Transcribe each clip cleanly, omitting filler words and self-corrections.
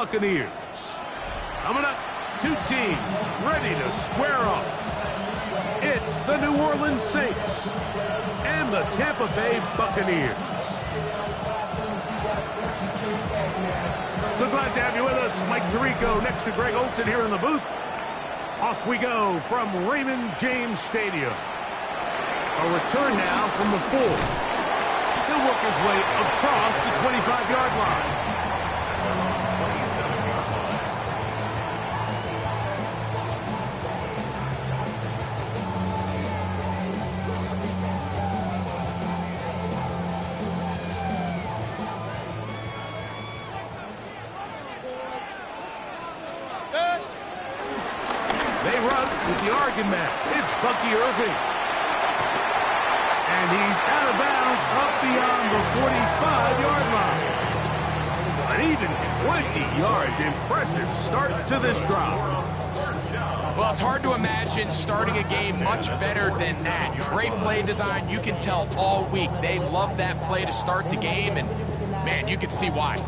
Buccaneers. Coming up, two teams ready to square off. It's the New Orleans Saints and the Tampa Bay Buccaneers. So glad to have you with us. Mike Tirico next to Greg Olson here in the booth. Off we go from Raymond James Stadium. A return now from the 4. He'll work his way across the 25-yard line. They run with the Oregon man. It's Bucky Irving. And he's out of bounds up beyond the 45-yard line. An even 20 yards. Impressive start to this drive. Well, it's hard to imagine starting a game much better than that. Great play design. You can tell all week they love that play to start the game, and, man, you can see why.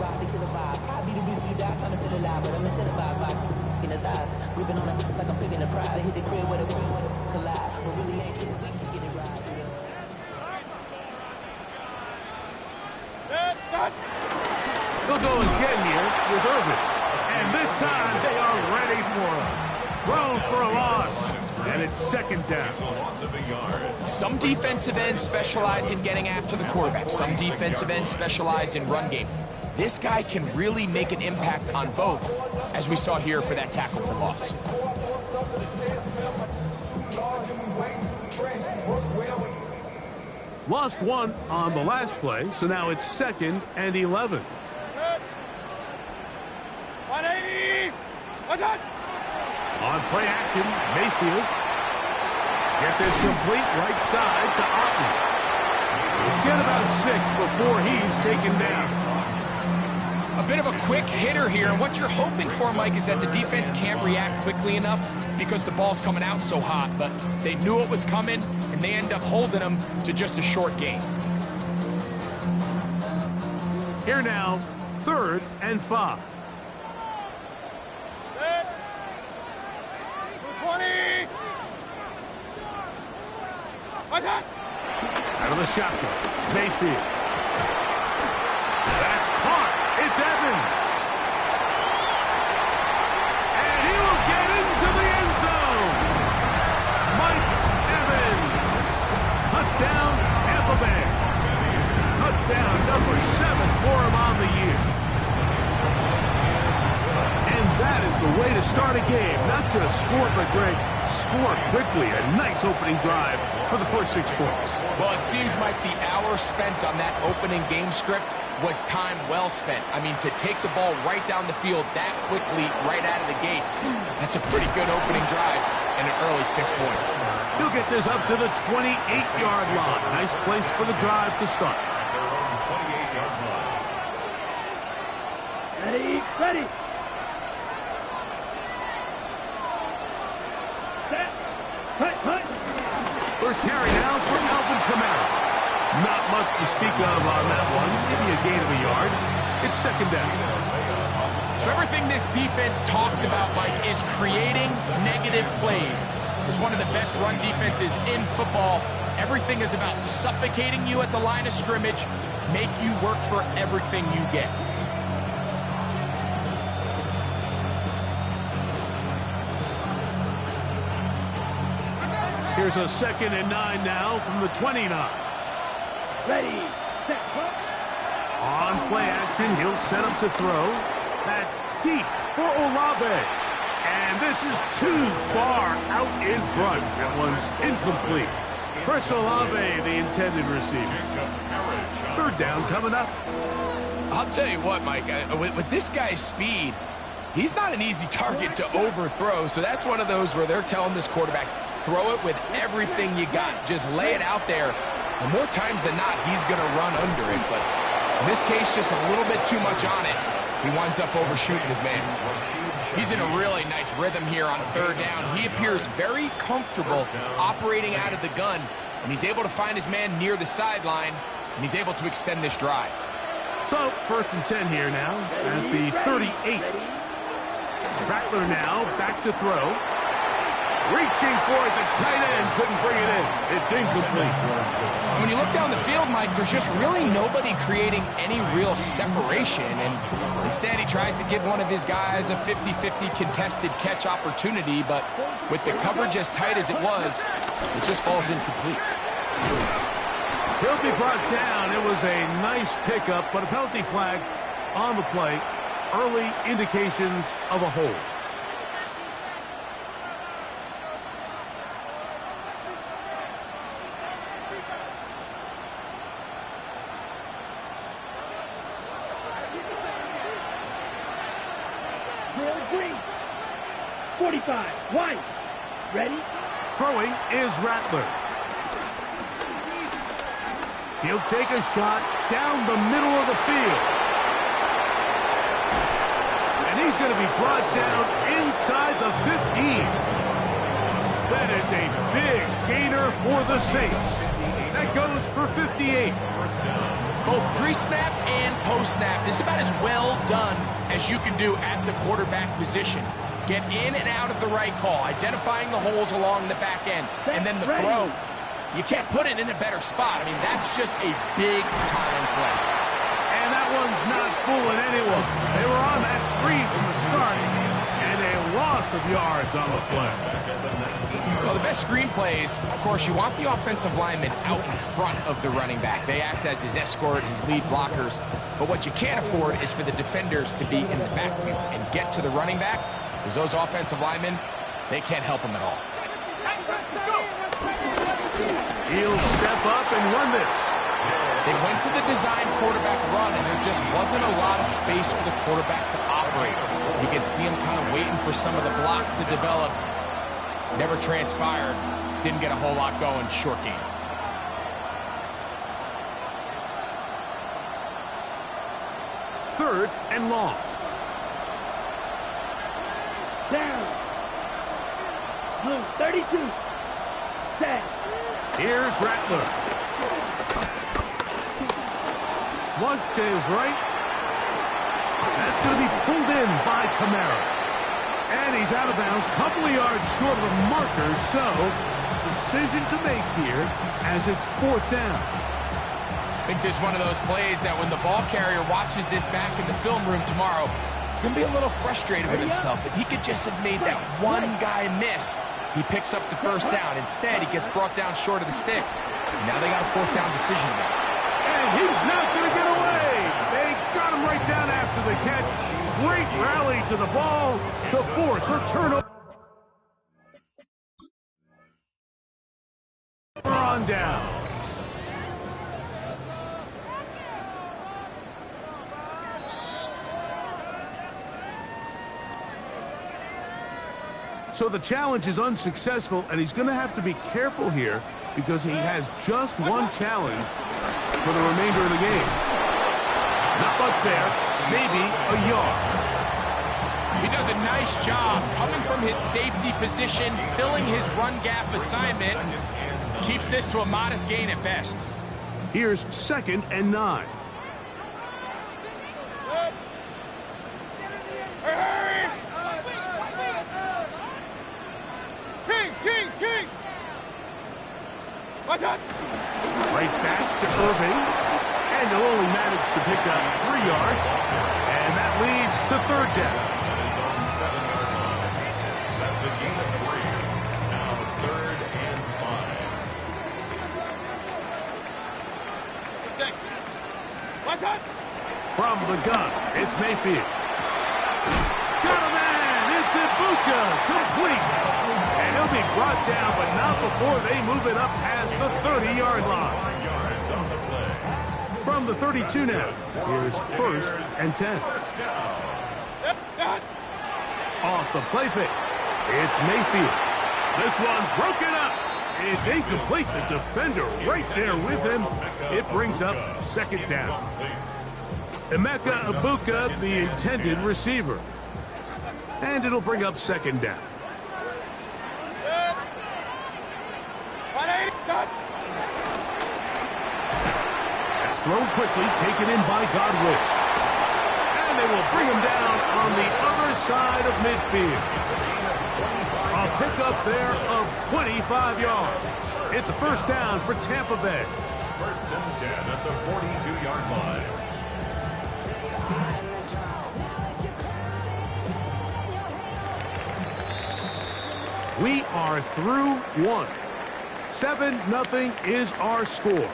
They'll go again here with Irvin. And this time they are ready for him. Thrown for a loss. And it's second down. Some defensive ends specialize in getting after the quarterback. Some defensive ends specialize in run game. This guy can really make an impact on both, as we saw here for that tackle for loss. Lost one on the last play, so now it's 2nd and 11. 180! What's that? On play action, Mayfield. Get this complete right side to Otten. Get about 6 before he's taken down. A bit of a quick hitter here, and what you're hoping for, Mike, is that the defense can't react quickly enough because the ball's coming out so hot, but they knew it was coming, and they end up holding them to just a short gain. Here now, 3rd and 5. 20! What's that? Out of the shotgun, Mayfield. That's caught. It's Evans. And he will get into the end zone. Mike Evans. Touchdown, Tampa Bay. Touchdown number 7 for him on the year. And that is the way to start a game. Not just score, but Greg, score quickly. A nice opening drive for the first 6 points. Well, it seems like the hour spent on that opening game script was time well spent. I mean, to take the ball right down the field that quickly, right out of the gates, that's a pretty good opening drive and an early 6 points. He'll get this up to the 28-yard line. Nice place for the drive to start. Ready, ready. First carry now for Alvin Kamara. Not much to speak of on that one. Maybe a gain of a yard. It's 2nd down. So everything this defense talks about, Mike, is creating negative plays. It's one of the best run defenses in football. Everything is about suffocating you at the line of scrimmage, make you work for everything you get. Here's a 2nd and 9 now from the 29. Ready, set, On play action, he'll set up to throw. Back deep for Olave. And this is too far out in front. That one's incomplete. Chris Olave, the intended receiver. 3rd down coming up. I'll tell you what, Mike, with this guy's speed, he's not an easy target to overthrow. So that's one of those where they're telling this quarterback, throw it with everything you got. Just lay it out there. And more times than not, he's going to run under it. But in this case, just a little bit too much on it. He winds up overshooting his man. He's in a really nice rhythm here on 3rd down. He appears very comfortable operating out of the gun, and he's able to find his man near the sideline, and he's able to extend this drive. So, 1st and 10 here now at the 38. Rattler now back to throw. Reaching for it, the tight end couldn't bring it in. It's incomplete. When you look down the field, Mike, there's just really nobody creating any real separation. And instead, he tries to give one of his guys a 50-50 contested catch opportunity. But with the coverage as tight as it was, it just falls incomplete. He'll be brought down. It was a nice pickup, but a penalty flag on the play. Early indications of a hold. Green. 45. White. Ready? Throwing is Rattler. He'll take a shot down the middle of the field. And he's going to be brought down inside the 15. That is a big gainer for the Saints. That goes for 58. Both pre-snap and post-snap, this is about as well done as you can do at the quarterback position. Get in and out of the right call, identifying the holes along the back end, and then the throw. You can't put it in a better spot. I mean, that's just a big-time play. And that one's not fooling anyone. They were on that screen from the start, and a loss of yards on the play. Well, the best screen plays, of course, you want the offensive lineman out in front of the running back. They act as his escort, his lead blockers. But what you can't afford is for the defenders to be in the backfield and get to the running back, because those offensive linemen, they can't help him at all. He'll step up and run this. They went to the design quarterback run, and there just wasn't a lot of space for the quarterback to operate. You can see him kind of waiting for some of the blocks to develop. Never transpired. Didn't get a whole lot going. Short game. Third and long. Down. Blue 32. Set. Here's Rattler. Flush to his right. That's going to be pulled in by Kamara. And he's out of bounds, couple of yards short of the marker, so decision to make here as it's 4th down. I think this is one of those plays that when the ball carrier watches this back in the film room tomorrow, he's going to be a little frustrated with himself. If he could just have made that one guy miss, he picks up the 1st down. Instead, he gets brought down short of the sticks. Now they got a 4th down decision to make. And he's not going to get away. They got him right down after the catch. Great rally to the ball to force a turnover on down. So the challenge is unsuccessful, and he's going to have to be careful here because he has just one challenge for the remainder of the game. Not much there. Maybe a yard. He does a nice job coming from his safety position, filling his run gap assignment, and keeps this to a modest gain at best. Here's 2nd and 9. Kings! What's up? Right back to Irving. And he'll only manage to pick up 3 yards. And that leads to 3rd down. That is on 7 yard line. That's a gain of 3. Now 3rd and 5. What's up? From the gun, it's Mayfield. Got a man! It's Ibuka! Complete! And he'll be brought down, but not before they move it up past the 30-yard line. 5 yards on the play. From the 32 now, here's 1st and 10. Off the play fake, it's Mayfield. This one broken up. It's incomplete. The defender right there with him. It brings up 2nd down. Emeka Ibuka, the intended receiver. And it'll bring up 2nd down. thrown quickly, taken in by Godwin. And they will bring him down on the other side of midfield. A pickup there of 25 yards. It's a first down for Tampa Bay. First and 10 at the 42-yard line. We are through one. 7-0 is our score.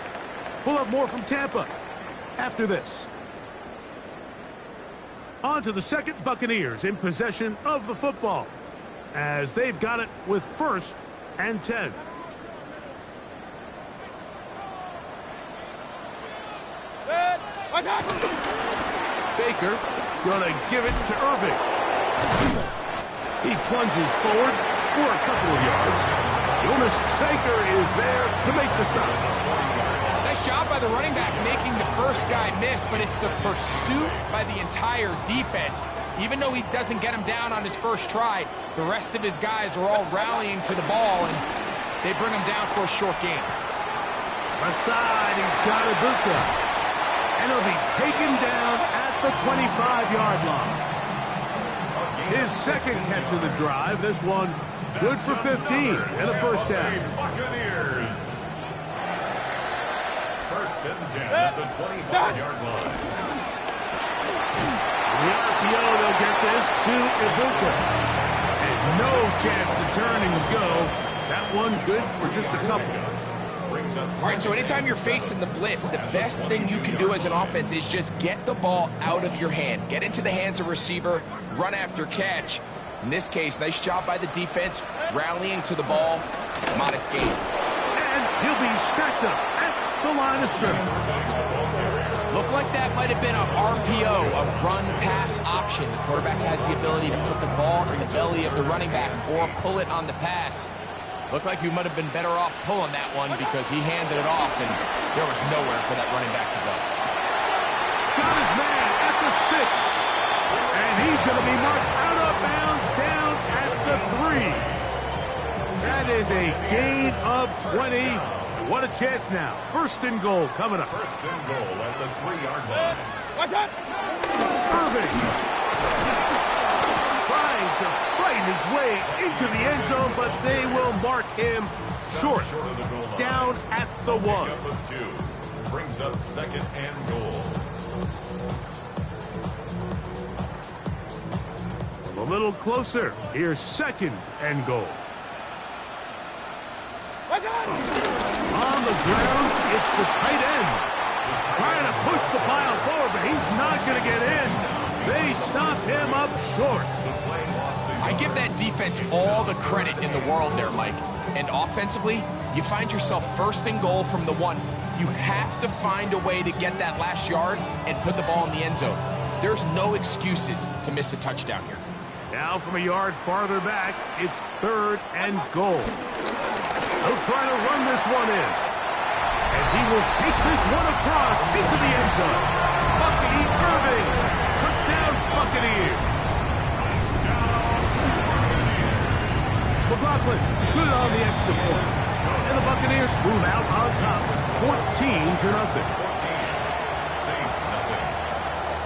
We'll have more from Tampa after this. On to the second. Buccaneers in possession of the football as they've got it with first and 10. Baker gonna give it to Irving. He plunges forward for a couple of yards. Jonas Saker is there to make the stop. Nice job by the running back making the first guy miss, but it's the pursuit by the entire defense. Even though he doesn't get him down on his first try, the rest of his guys are all rallying to the ball, and they bring him down for a short gain. Left side, he's got Ibuka. And he'll be taken down at the 25-yard line. His second catch of the drive. This one good for 15 and a first down. Buccaneers. First and 10 at the 25-yard line. The RPO, they'll get this to Ibuka. And no chance to turn and go. That one good for just a couple. All right, so anytime you're facing the blitz, the best thing you can do as an offense is just get the ball out of your hand. Get into the hands of receiver, run after catch. In this case, nice job by the defense, rallying to the ball. Modest gain. And he'll be stacked up at the line of scrimmage. Looked like that might have been a RPO, a run-pass option. The quarterback has the ability to put the ball in the belly of the running back or pull it on the pass. Looked like he might have been better off pulling that one because he handed it off, and there was nowhere for that running back to go. Got his man at the 6. And he's going to be marked out of bounds down at the 3. That is a gain of 20. What a chance now. First and goal coming up. First and goal at the 3-yard line. What's that? Irving trying to fight his way into the end zone, but they will mark him short. Down at the 1. Pickup of 2. Brings up second and goal. A little closer. Here's second and goal. What's that? On the ground, it's the tight end. Trying to push the pile forward, but he's not going to get in. They stop him up short. I give that defense all the credit in the world there, Mike. And offensively, you find yourself first and goal from the 1. You have to find a way to get that last yard and put the ball in the end zone. There's no excuses to miss a touchdown here. Now from a yard farther back, it's third and goal. He'll try to run this one in. And he will take this one across into the end zone. Bucky Irving. Touchdown Buccaneers. McLaughlin good on the extra point. And the Buccaneers move out on top. 14-0. Saints nothing.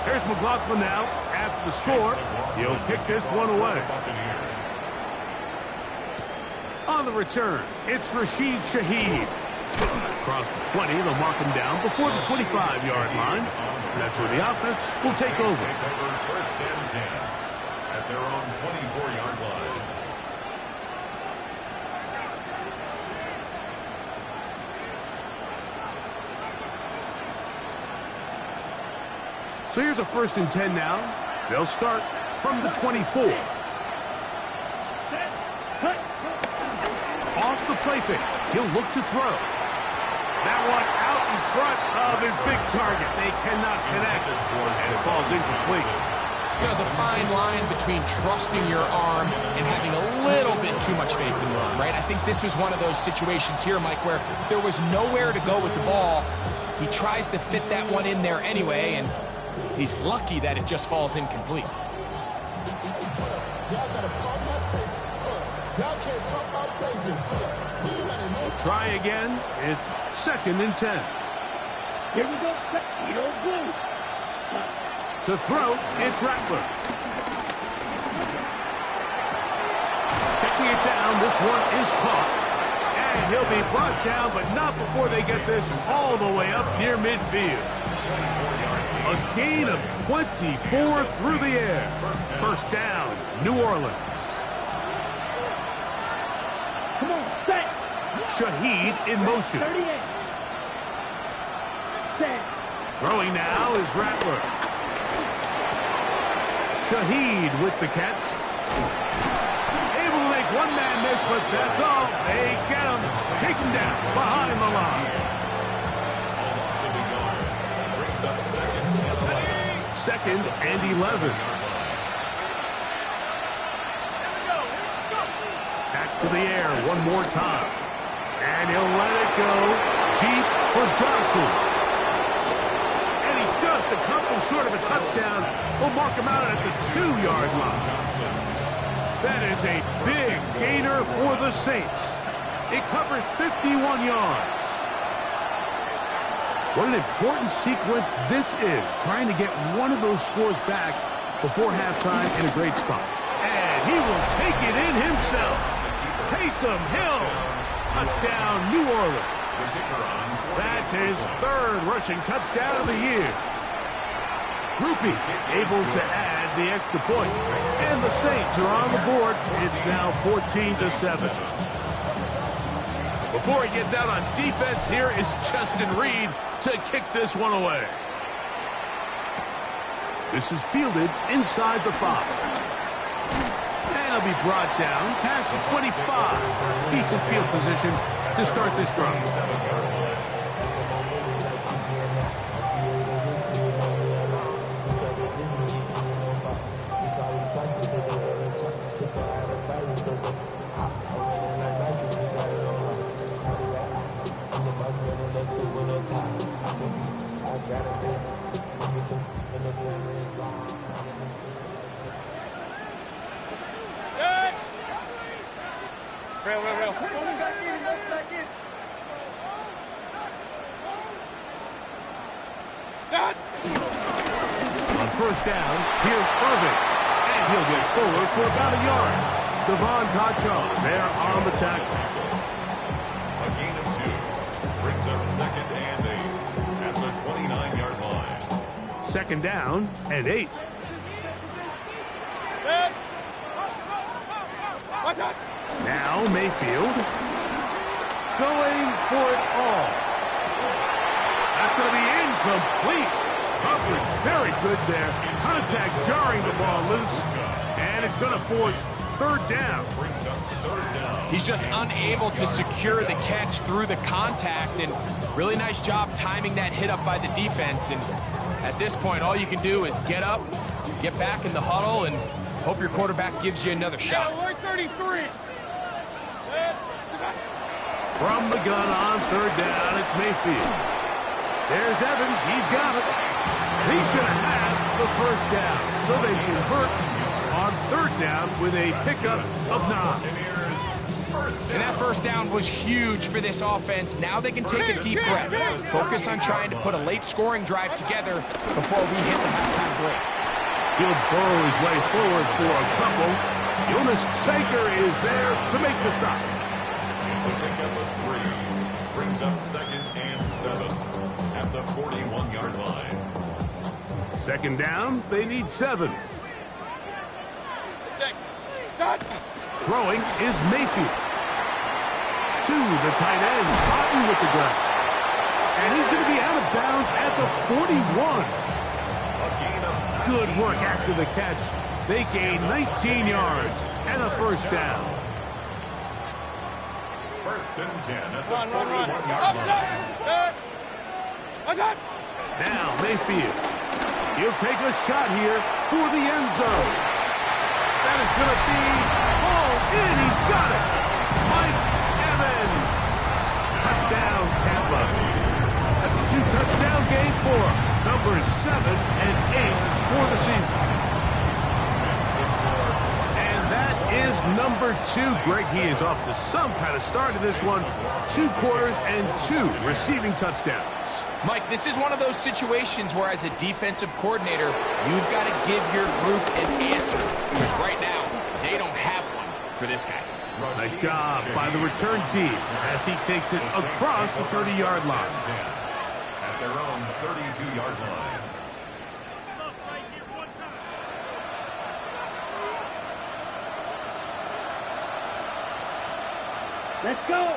Here's McLaughlin now after the score. He'll kick this one away. On the return, it's Rashid Shaheed. Across the 20, they'll mark him down before the 25-yard line. That's where the offense will take over. First and 10 at their own 24-yard line. So here's a first and 10 now. They'll start from the 24. Off the play fake. He'll look to throw. That one out in front of his big target. They cannot connect, and it falls incomplete. There's a fine line between trusting your arm and having a little bit too much faith in your arm, right? I think this was one of those situations here, Mike, where there was nowhere to go with the ball. He tries to fit that one in there anyway, and he's lucky that it just falls incomplete. Try again. It's second and 10. Here we go. Edo blue. To throw, it's Rattler. Checking it down, this one is caught. And he'll be brought down, but not before they get this all the way up near midfield. A gain of 24 through the air. First down, New Orleans. Come on, set. Shaheed in motion. 38. Set. Throwing now is Rattler. Shaheed with the catch. Able to make one man miss, but that's all. They get him. Take him down behind the line. Second and 11. Back to the air one more time. And he'll let it go deep for Johnson. And he's just a couple short of a touchdown. We'll mark him out at the 2-yard line. That is a big gainer for the Saints. It covers 51 yards. What an important sequence this is, trying to get one of those scores back before halftime in a great spot. And he will take it in himself. Taysom Hill. Touchdown, New Orleans. That's his third rushing touchdown of the year. Groupie able to add the extra point. And the Saints are on the board. It's now 14-7. Before he gets out on defense, here is Justin Reed to kick this one away. This is fielded inside the 5. And he'll be brought down past the 25. Decent field position to start this drive. On first down, here's Irving. And he'll get forward for about a yard. Devon Godchaux there on the tackle. A gain of 2 brings up second and 8 at the 29-yard line. Second down and 8. Now Mayfield going for it all. That's going to be incomplete. Coverage very good there. Contact jarring the ball loose. And it's going to force third down. He's just unable to secure the catch through the contact, and really nice job timing that hit up by the defense. And at this point, all you can do is get up, get back in the huddle, and hope your quarterback gives you another shot. We're 33. From the gun on third down, it's Mayfield. There's Evans. He's got it. He's going to have the first down. So they convert on third down with a pickup of 9. And that first down was huge for this offense. Now they can take a deep breath. Focus on trying to put a late scoring drive together before we hit the halftime break. He'll burrow his way forward for a couple. Jonas Saker is there to make the stop. It's a pickup of 3. Brings up second and 7 at the 41-yard line. Second down, they need 7. Throwing is Mayfield. To the tight end, Cotton with the grab. And he's going to be out of bounds at the 41. Good work after the catch. They gain 19 yards and a first down. First and 10 at the 41-yard line. Now Mayfield. He'll take a shot here for the end zone. That is going to be hauled in. He's got it. Mike Evans. Touchdown, Tampa. That's a 2-touchdown game for him. Numbers 7 and 8 for the season. And that is number 2. Greg, he is off to some kind of start in this one. 2 quarters and 2 receiving touchdowns. Mike, this is one of those situations where as a defensive coordinator, you've got to give your group an answer. Because right now, they don't have one for this guy. Nice job by the return team as he takes it across the 30-yard line. At their own 32-yard line. Let's go.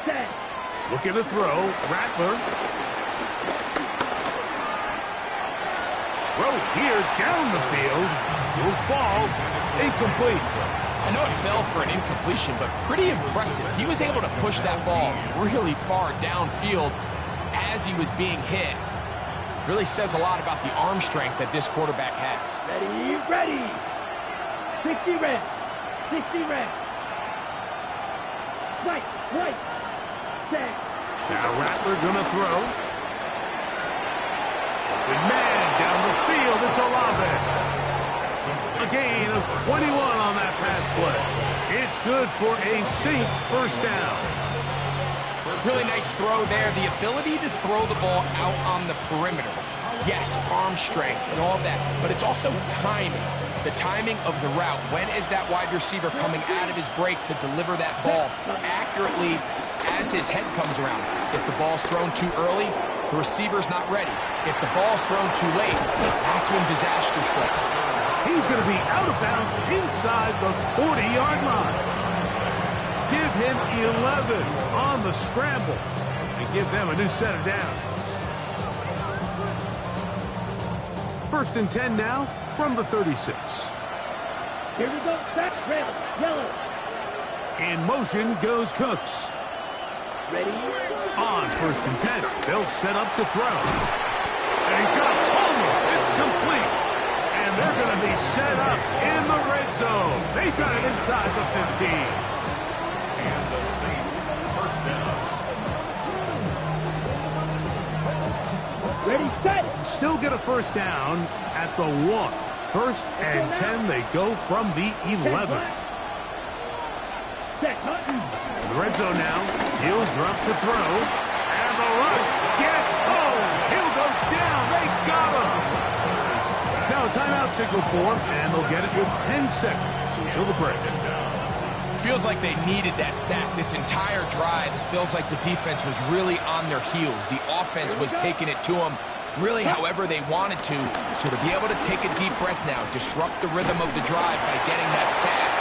Set. Looking to throw. Rattler. Throw here down the field. Will fall. Incomplete. I know it fell for an incompletion, but pretty impressive. He was able to push that ball really far downfield as he was being hit. Really says a lot about the arm strength that this quarterback has. Ready, ready. 60 red. 60 red. Right, right. Set. Now Rattler gonna throw. Good man down the field. It's Olave. A gain of 21 on that pass play. It's good for a Saints first down. Really nice throw there. The ability to throw the ball out on the perimeter. Yes, arm strength and all of that, but it's also timing. The timing of the route. When is that wide receiver coming out of his break to deliver that ball accurately as his head comes around? If the ball's thrown too early, the receiver's not ready. If the ball's thrown too late, that's when disaster strikes. He's going to be out of bounds inside the 40-yard line. Give him 11 on the scramble and give them a new set of downs. First and 10 now from the 36. Here we go. Set. Red. Yellow. In motion goes Cooks. Ready. On first and 10, they'll set up to throw. And he's got Palmer. It's complete. And they're going to be set up in the red zone. They've got it inside the 15. And the Saints first down. Ready, set. Still get a first down at the 1. First and 10, they go from the 11. Set. Hutton. In the red zone now, he'll drop to throw. And the rush gets home. He'll go down. They've got him. Now a timeout signal formed, and they'll get it with 10 seconds until the break. Feels like they needed that sack this entire drive. It feels like the defense was really on their heels. The offense was taking it to them really however they wanted to. So to be able to take a deep breath now, disrupt the rhythm of the drive by getting that sack,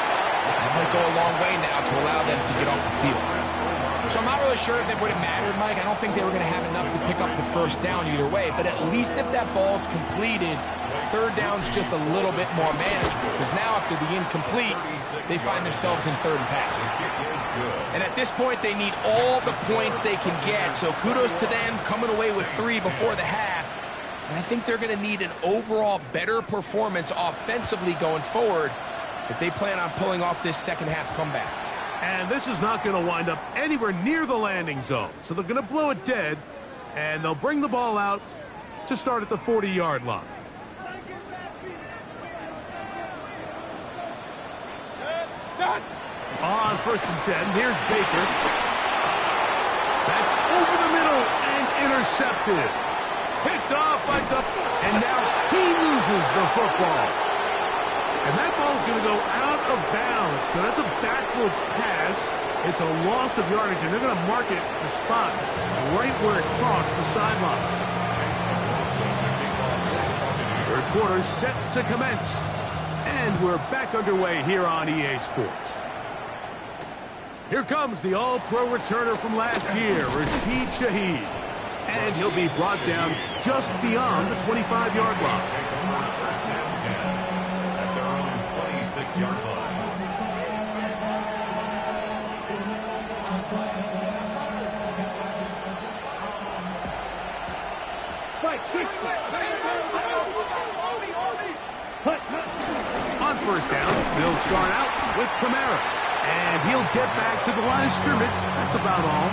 that might go a long way now to allow them to get off the field. So I'm not really sure if it would have mattered, Mike. I don't think they were going to have enough to pick up the first down either way. But at least if that ball's completed, third down's just a little bit more manageable. Because now after the incomplete, they find themselves in third and pass. And at this point, they need all the points they can get. So kudos to them coming away with 3 before the half. And I think they're going to need an overall better performance offensively going forward if they plan on pulling off this second half comeback. And this is not going to wind up anywhere near the landing zone. So they're going to blow it dead, and they'll bring the ball out to start at the 40-yard line. On first and 10, here's Baker. That's over the middle and intercepted. Picked off by Duck, and now he loses the football. And that ball's going to go out of bounds. So that's a backwards pass. It's a loss of yardage, and they're going to mark it the spot right where it crossed the sideline. Third quarter set to commence. And we're back underway here on EA Sports. Here comes the all-pro returner from last year, Rashid Shaheed. And he'll be brought down just beyond the 25-yard line. At their own 26-yard line. On first down, they'll start out with Kamara. And he'll get back to the line of scrimmage. That's about all.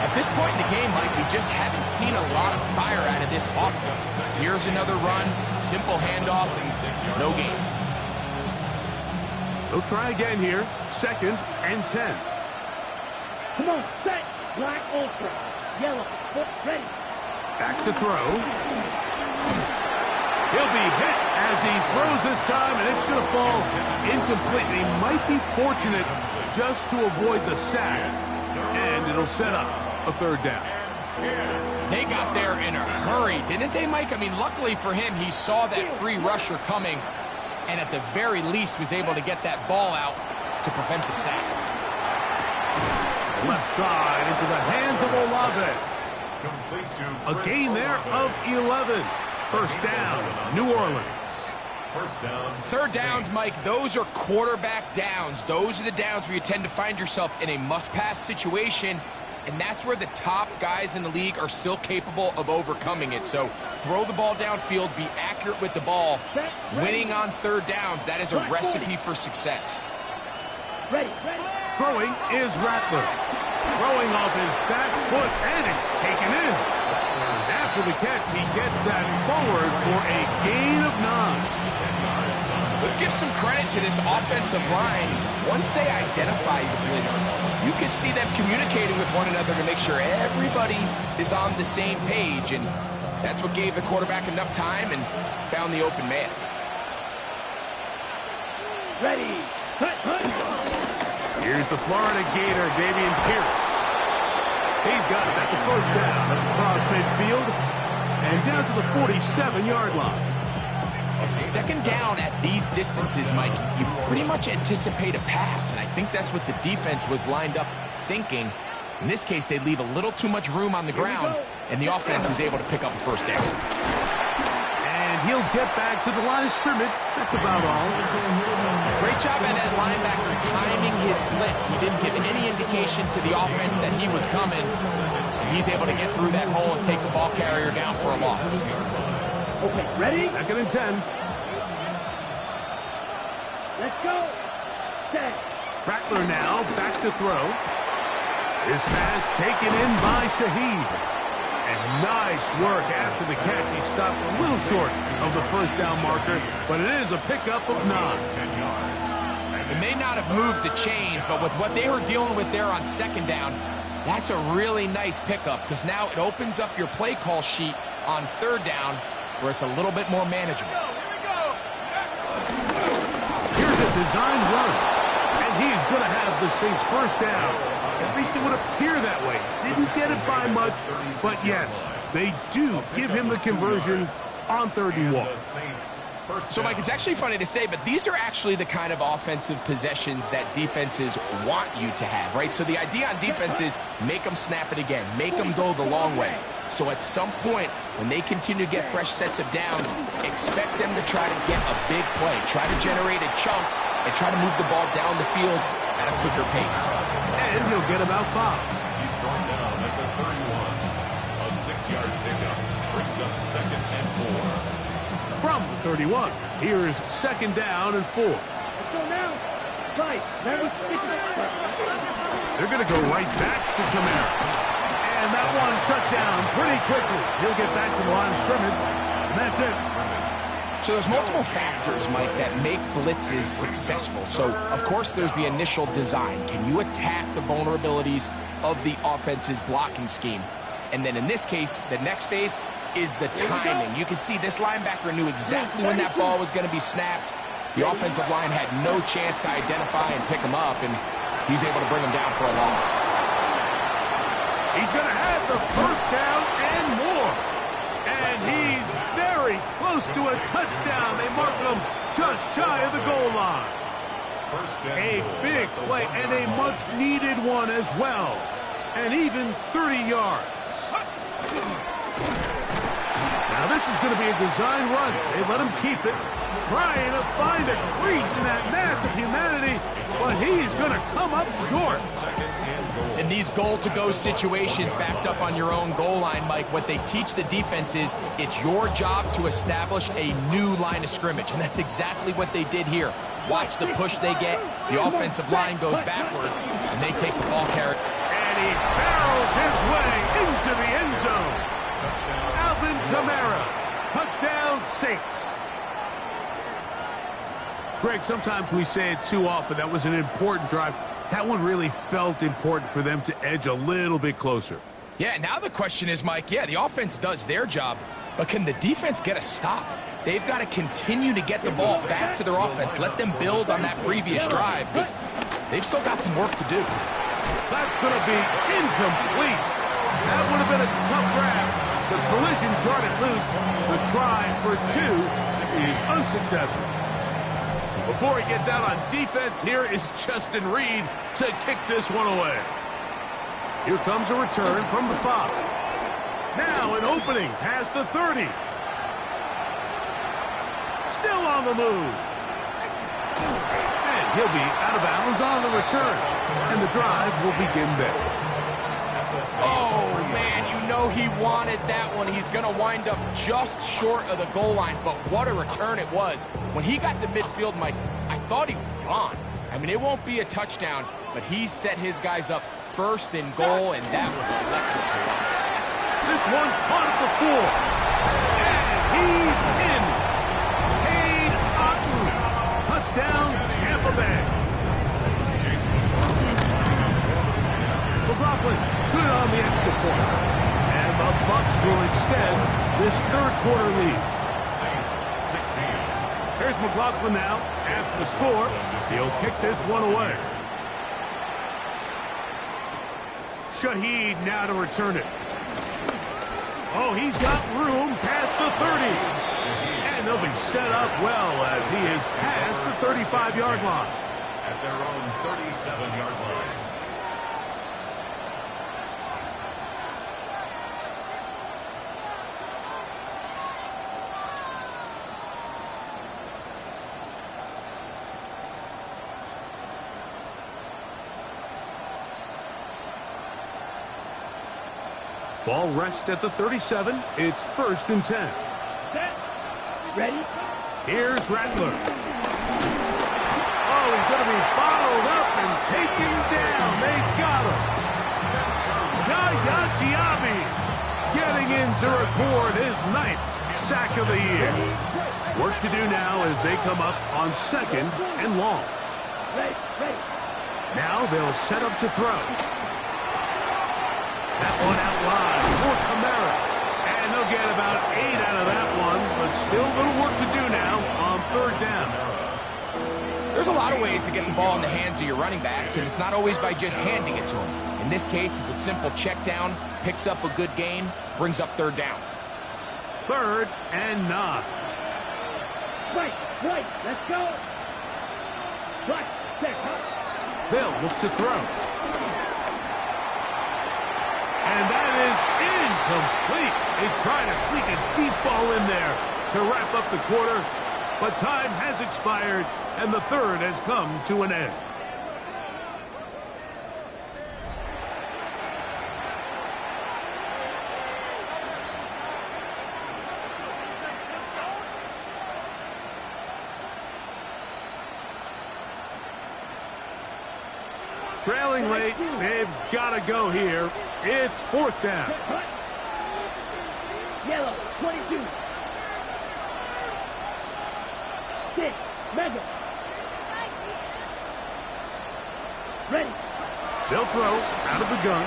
At this point in the game, Mike, we just haven't seen a lot of fire out of this offense. Here's another run, simple handoff, no gain. They'll try again here. Second and 10. Come on, set. Black Ultra. Yellow. Ready. Back to throw. He'll be hit as he throws this time, and it's going to fall incomplete. He might be fortunate just to avoid the sack, and it'll set up a third down. They got there in a hurry, didn't they, Mike? I mean, luckily for him, he saw that free rusher coming, and at the very least was able to get that ball out to prevent the sack. Left side into the hands of Olave. A gain there of 11. First down, New Orleans. First down. Third downs, Mike, those are quarterback downs. Those are the downs where you tend to find yourself in a must-pass situation, and that's where the top guys in the league are still capable of overcoming it. So throw the ball downfield, be accurate with the ball. Winning on third downs, that is a recipe for success. Ready. Throwing is Rattler. Throwing off his back foot, and it's taken in. After the catch, he gets that forward for a gain of 9. Let's give some credit to this offensive line. Once they identify the blitz, you can see them communicating with one another to make sure everybody is on the same page, and that's what gave the quarterback enough time and found the open man. Ready. Here's the Florida Gator, Dameon Pierce. He's got it. That's a first down across midfield and down to the 47-yard line. Second down at these distances, Mike, you pretty much anticipate a pass, and I think that's what the defense was lined up thinking. In this case, they leave a little too much room on the ground, and the offense is able to pick up a first down. And he'll get back to the line of scrimmage. That's about all. Great job by that linebacker timing his blitz. He didn't give any indication to the offense that he was coming. And he's able to get through that hole and take the ball carrier down for a loss. Okay, ready? Second and 10. Let's go. Set. Rattler now back to throw. His pass taken in by Shaheed. And nice work after the catch. He stopped a little short of the first down marker, but it is a pickup of 9. It may not have moved the chains, but with what they were dealing with there on second down, that's a really nice pickup because now it opens up your play call sheet on third down where it's a little bit more manageable. Here's a design run, and he's going to have the Saints first down. At least it would appear that way. Didn't get it by much, but yes, they do give him the conversion on 3rd and 1. So, Mike, it's actually funny to say, but these are actually the kind of offensive possessions that defenses want you to have, right? So the idea on defense is make them snap it again, make them go the long way. So at some point, when they continue to get fresh sets of downs, expect them to try to get a big play, try to generate a chunk, and try to move the ball down the field at a quicker pace. And he'll get about 5. He's going down at the 31. A 6-yard pickup brings up 2nd and 4. From the 31, here's 2nd down and 4. Let's go now. Right. Never stick it. They're going to go right back to Kamara. And that one shut down pretty quickly. He'll get back to the line of scrimmage, and that's it. So there's multiple factors, Mike, that make blitzes successful. So, of course, there's the initial design. Can you attack the vulnerabilities of the offense's blocking scheme? And then in this case, the next phase is the timing. You can see this linebacker knew exactly when that ball was going to be snapped. The offensive line had no chance to identify and pick him up, and he's able to bring him down for a loss. He's going to have the first down and more. And he's very close to a touchdown. They mark him just shy of the goal line. A big play and a much-needed one as well. And even 30 yards. Now this is going to be a design run. They let him keep it. Trying to find a crease in that mass of humanity, but he's going to come up short. In these goal-to-go situations backed up on your own goal line, Mike, what they teach the defense is it's your job to establish a new line of scrimmage, and that's exactly what they did here. Watch the push they get. The offensive line goes backwards, and they take the ball carrier. And he barrels his way into the end zone. Alvin Kamara, touchdown Saints. Greg, sometimes we say it too often. That was an important drive. That one really felt important for them to edge a little bit closer. Yeah, now the question is, Mike, yeah, the offense does their job, but can the defense get a stop? They've got to continue to get the ball back to their offense. Let them build on that previous drive because they've still got some work to do. That's going to be incomplete. That would have been a tough grab. The collision jarred it loose. The try for 2 is unsuccessful. Before he gets out on defense, here is Justin Reed to kick this one away. Here comes a return from the 5. Now an opening past the 30. Still on the move. And he'll be out of bounds on the return. And the drive will begin there. Oh, man, you know he wanted that one. He's going to wind up just short of the goal line, but what a return it was. When he got to midfield, Mike, I thought he was gone. I mean, it won't be a touchdown, but he set his guys up first and goal, and that was electric to watch. This one caught at the 4. And he's in. Cade Otton. Touchdown, Tampa Bay. McLaughlin good on the extra point. And the Bucs will extend this third-quarter lead. Saints 16. Here's McLaughlin now. After the score, he'll kick this one away. Shaheed now to return it. Oh, he's got room past the 30. And they'll be set up well as he is past the 35-yard line. At their own 37-yard line. Ball rests at the 37. It's 1st and 10. Set. Ready? Here's Rattler. Oh, he's going to be followed up and taken down. They got him. Yaya Diaby getting in to record his 9th sack of the year. Work to do now as they come up on 2nd and long. Ready. Now they'll set up to throw. That one out wide for Kamara. And they'll get about 8 out of that one, but still a little work to do now on 3rd down. There's a lot of ways to get the ball in the hands of your running backs, and it's not always by just handing it to them. In this case, it's a simple check down, picks up a good gain, brings up 3rd down. 3rd and 9. Right. Let's go. Right. Check. They'll look to throw. And that is incomplete. They try to sneak a deep ball in there to wrap up the quarter, but time has expired, and the 3rd has come to an end. Trailing late, they've got to go here. It's 4th down. Yellow, 22. 6, mega. Ready. They'll throw out of the gun.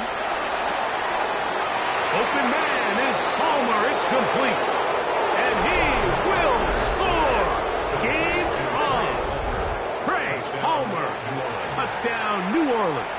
Open man is Palmer. It's complete. And he will score. Game on. Trey Palmer. Touchdown, New Orleans.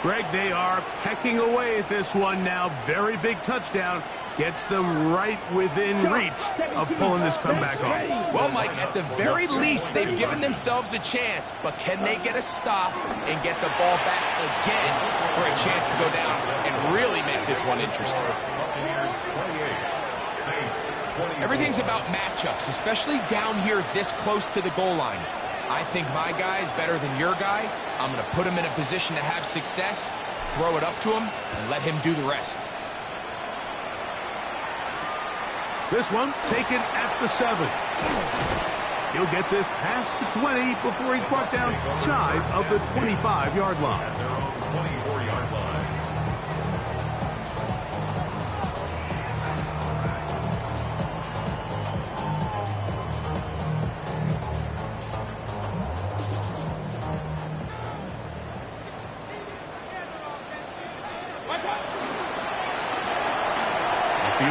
Greg, they are pecking away at this one now. Very big touchdown. Gets them right within reach of pulling this comeback off. Well, Mike, at the very least, they've given themselves a chance, but can they get a stop and get the ball back again for a chance to go down and really make this one interesting? Everything's about matchups, especially down here this close to the goal line. I think my guy is better than your guy. I'm going to put him in a position to have success, throw it up to him, and let him do the rest. This one taken at the 7. He'll get this past the 20 before he's brought down shy of the 25-yard line. At their own 24-yard line.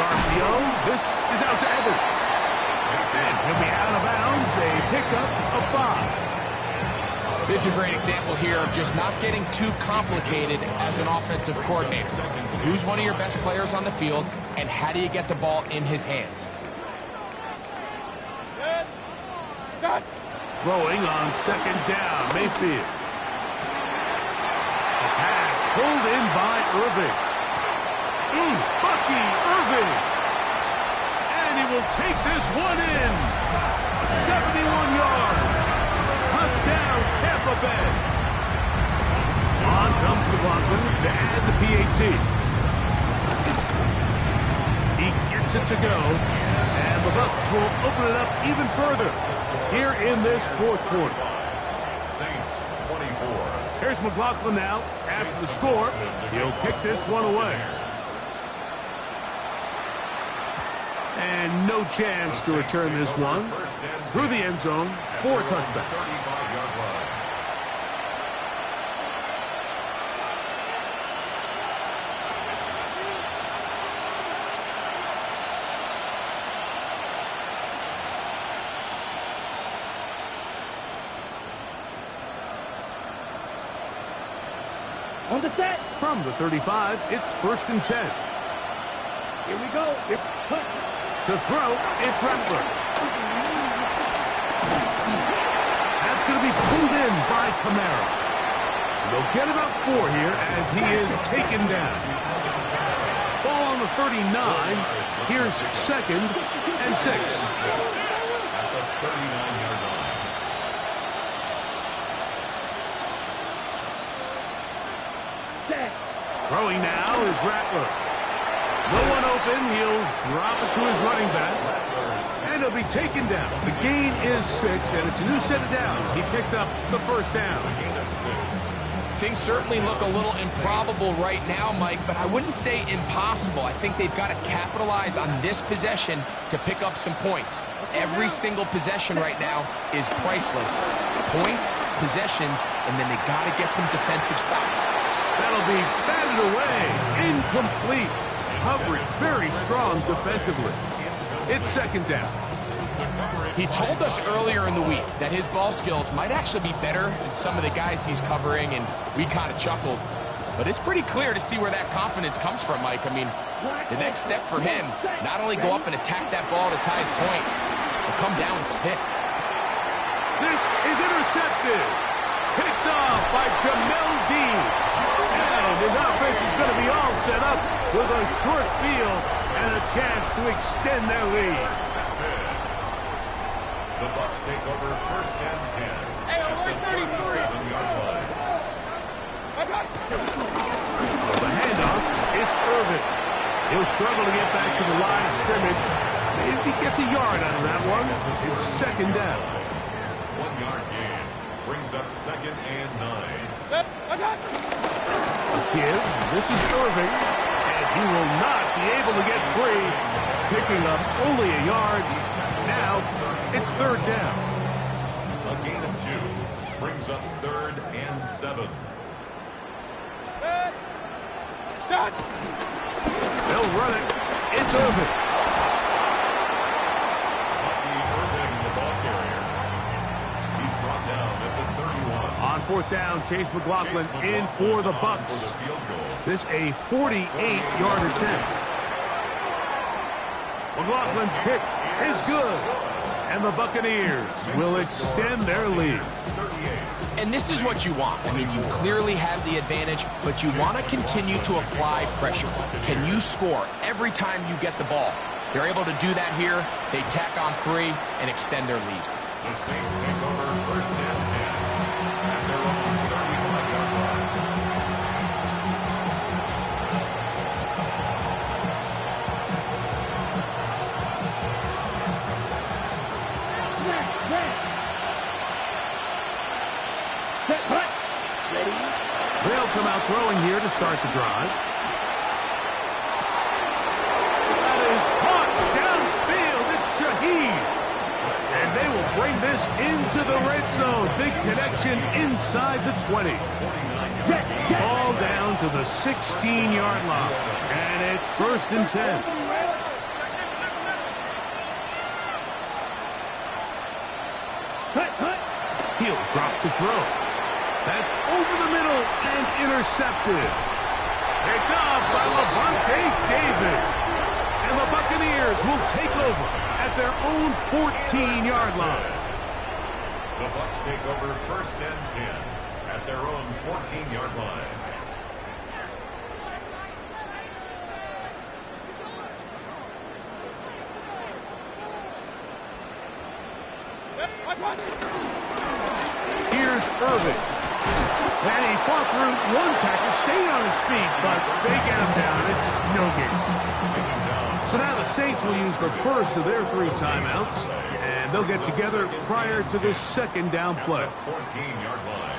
RPO. This is out to Evans. And he'll be out of bounds, a pickup of 5. This is a great example here of just not getting too complicated as an offensive coordinator. Who's one of your best players on the field, and how do you get the ball in his hands? Throwing on second down, Mayfield. A pass pulled in by Irving. Bucky Irving. And he will take this one in. 71 yards. Touchdown, Tampa Bay. On comes McLaughlin to add the PAT. He gets it to go. And the Bucs will open it up even further here in this fourth quarter. Saints 24. Here's McLaughlin now. After the score, he'll kick this one away. And no chance to return this one through the end zone for a touchback. 35-yard line. On the set. From the 35, it's 1st and 10. Here we go. Cut. To throw, it's Rattler. That's going to be pulled in by Kamara. They'll get about 4 here as he is taken down. Ball on the 39. Here's 2nd and 6. At the 39-yard line. Set. Throwing now is Rattler. No one open. He'll drop it to his running back. And he'll be taken down. The gain is 6, and it's a new set of downs. He picked up the first down. Things certainly look a little improbable right now, Mike, but I wouldn't say impossible. I think they've got to capitalize on this possession to pick up some points. Every single possession right now is priceless. Points, possessions, and then they got to get some defensive stops. That'll be batted away. Incomplete. Coverage very strong defensively. It's 2nd down. He told us earlier in the week that his ball skills might actually be better than some of the guys he's covering, and we kind of chuckled. But it's pretty clear to see where that confidence comes from, Mike. I mean, the next step for him, not only go up and attack that ball at its highest point, but come down with the pick. This is intercepted. Picked off by Jamel Dean. And his offense is going to be all set up with a short field and a chance to extend their lead. The Bucs take over 1st and 10. At the 37-yard line. The handoff, it's Irvin. He'll struggle to get back to the line of scrimmage. Maybe he gets a yard out of that one. It's 2nd down. 1-yard gain. Brings up 2nd and 9. A give. This is Irving. And he will not be able to get free. Picking up only a yard. Now, it's 3rd down. A gain of 2. Brings up 3rd and 7. They'll run it. It's Irving. Irving, the ball carrier. He's brought down at the 31. On 4th down, Chase McLaughlin in for the Bucs. This a 48-yard attempt. McLaughlin's kick is good. And the Buccaneers will extend their lead. And this is what you want. I mean, you clearly have the advantage, but you want to continue to apply pressure. Can you score every time you get the ball? They're able to do that here. They tack on 3 and extend their lead. The Saints take over 1st and 10. At their own 35-yard line. They'll come out throwing here to start the drive. That is caught downfield. It's Shaheed. And they will bring this into the red zone. Big connection inside the 20. Ball down to the 16-yard line. And it's 1st and 10. He'll drop to throw. That's over the middle and intercepted. Picked off by Levante David. And the Buccaneers will take over at their own 14-yard line. The Bucs take over 1st and 10 at their own 14-yard line. Here's Irving. And he fought through one tackle, staying on his feet, but they get him down. It's no game. So now the Saints will use the first of their 3 timeouts, and they'll get together prior to this 2nd down play. 14-yard line.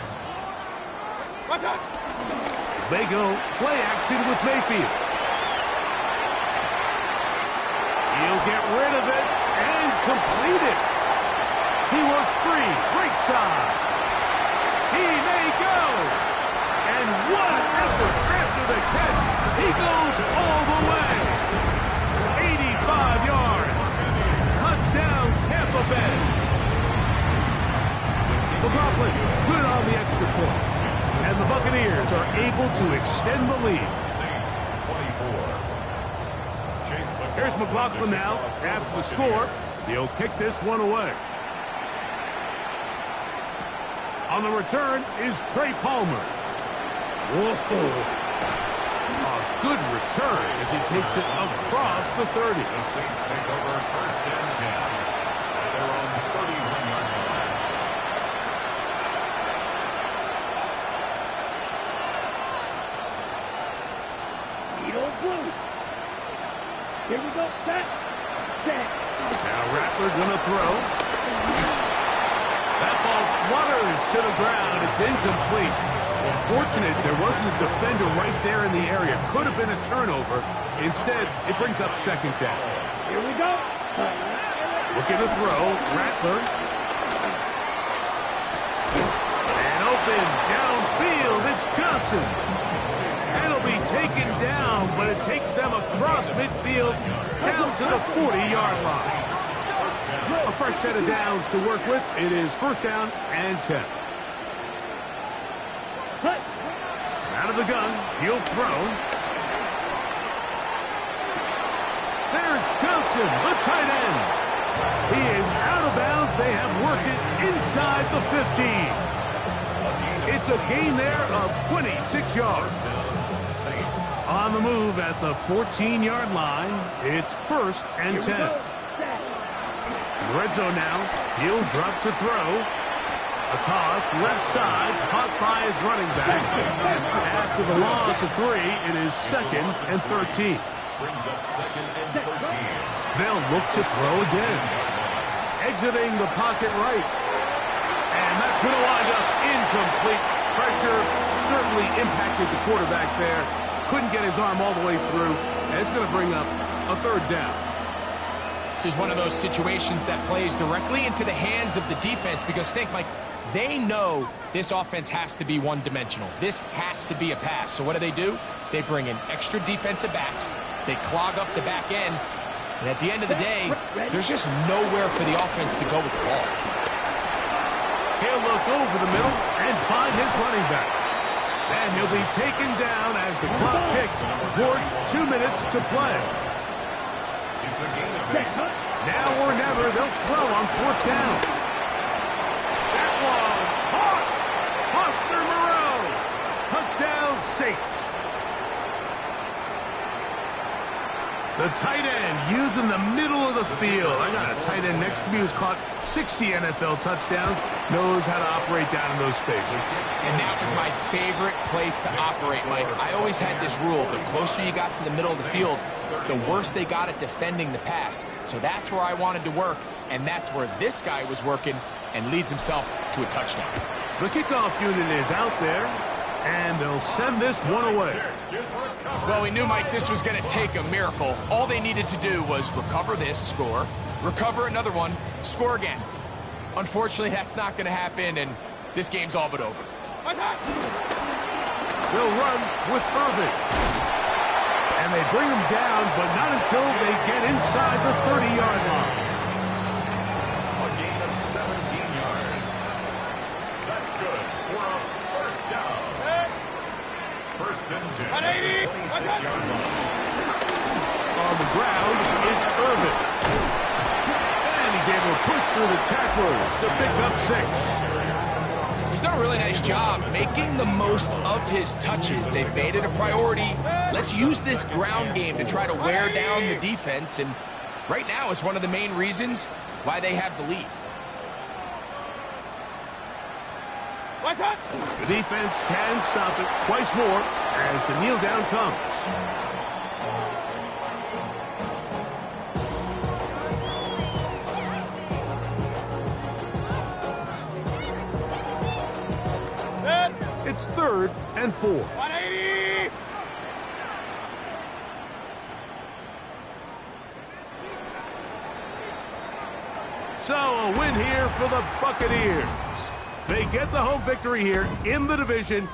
They go play action with Mayfield. He'll get rid of it and complete it. He works free, right side. He may go. And what an effort after the catch. He goes all the way. 85 yards. Touchdown, Tampa Bay. McLaughlin put it on the extra point. And the Buccaneers are able to extend the lead. Saints 24. Here's McLaughlin now. After the score, he'll kick this one away. On the return is Trey Palmer. Whoa. A good return as he takes it across the 30. The Saints take over 1st and 10 at their own 31-yard line. Needle blue. Here we go. Set. Now Rattler gonna throw. That ball flutters to the ground. It's incomplete. Well, fortunate there wasn't a defender right there in the area. Could have been a turnover. Instead, it brings up 2nd down. Here we go. Looking to throw. Rattler. And open downfield. It's Johnson. And it'll be taken down, but it takes them across midfield down to the 40-yard line. A fresh set of downs to work with. It is 1st down and 10. Out of the gun. He'll throw. There's Johnson, the tight end. He is out of bounds. They have worked it inside the 15. It's a gain there of 26 yards. On the move at the 14-yard line. It's 1st and 10. Red zone now. He'll drop to throw. A toss, left side, caught by his running back. After the loss of 3, it is 2nd and 13. Brings up 2nd and 13. They'll look to throw again. Exiting the pocket right. And that's going to wind up incomplete. Pressure certainly impacted the quarterback there. Couldn't get his arm all the way through. And it's going to bring up a 3rd down. This is one of those situations that plays directly into the hands of the defense because think, Mike, they know this offense has to be one-dimensional. This has to be a pass. So what do? They bring in extra defensive backs. They clog up the back end. And at the end of the day, there's just nowhere for the offense to go with the ball. He'll look over the middle and find his running back. And he'll be taken down as the clock ticks towards 2 minutes to play. It's a gain of 8. Now or never, they'll throw on 4th down. That one, caught! Foster Moreau. Touchdown, Saints. The tight end using the middle of the field. I got a tight end next to me who's caught 60 NFL touchdowns, knows how to operate down in those spaces. And that was my favorite place to operate, Mike. I always had this rule. The closer you got to the middle of the field, the worse they got at defending the pass. So that's where I wanted to work, and that's where this guy was working and leads himself to a touchdown. The kickoff unit is out there, and they'll send this one away. Well, we knew, Mike, this was going to take a miracle. All they needed to do was recover this, score, recover another one, score again. Unfortunately, that's not going to happen, and this game's all but over. They'll run with Irving. And they bring him down, but not until they get inside the 30-yard line. A gain of 17 yards. 6-yard line. On the ground, it's Irvin. And he's able to push through the tacklers to pick up 6. He's done a really nice job making the most of his touches. They've made it a priority. Let's use this ground game to try to wear down the defense, and right now it's one of the main reasons why they have the lead. The defense can stop it twice more as the kneel down comes. It's 3rd and 4. 180! So a win here for the Buccaneers. They get the home victory here in the division.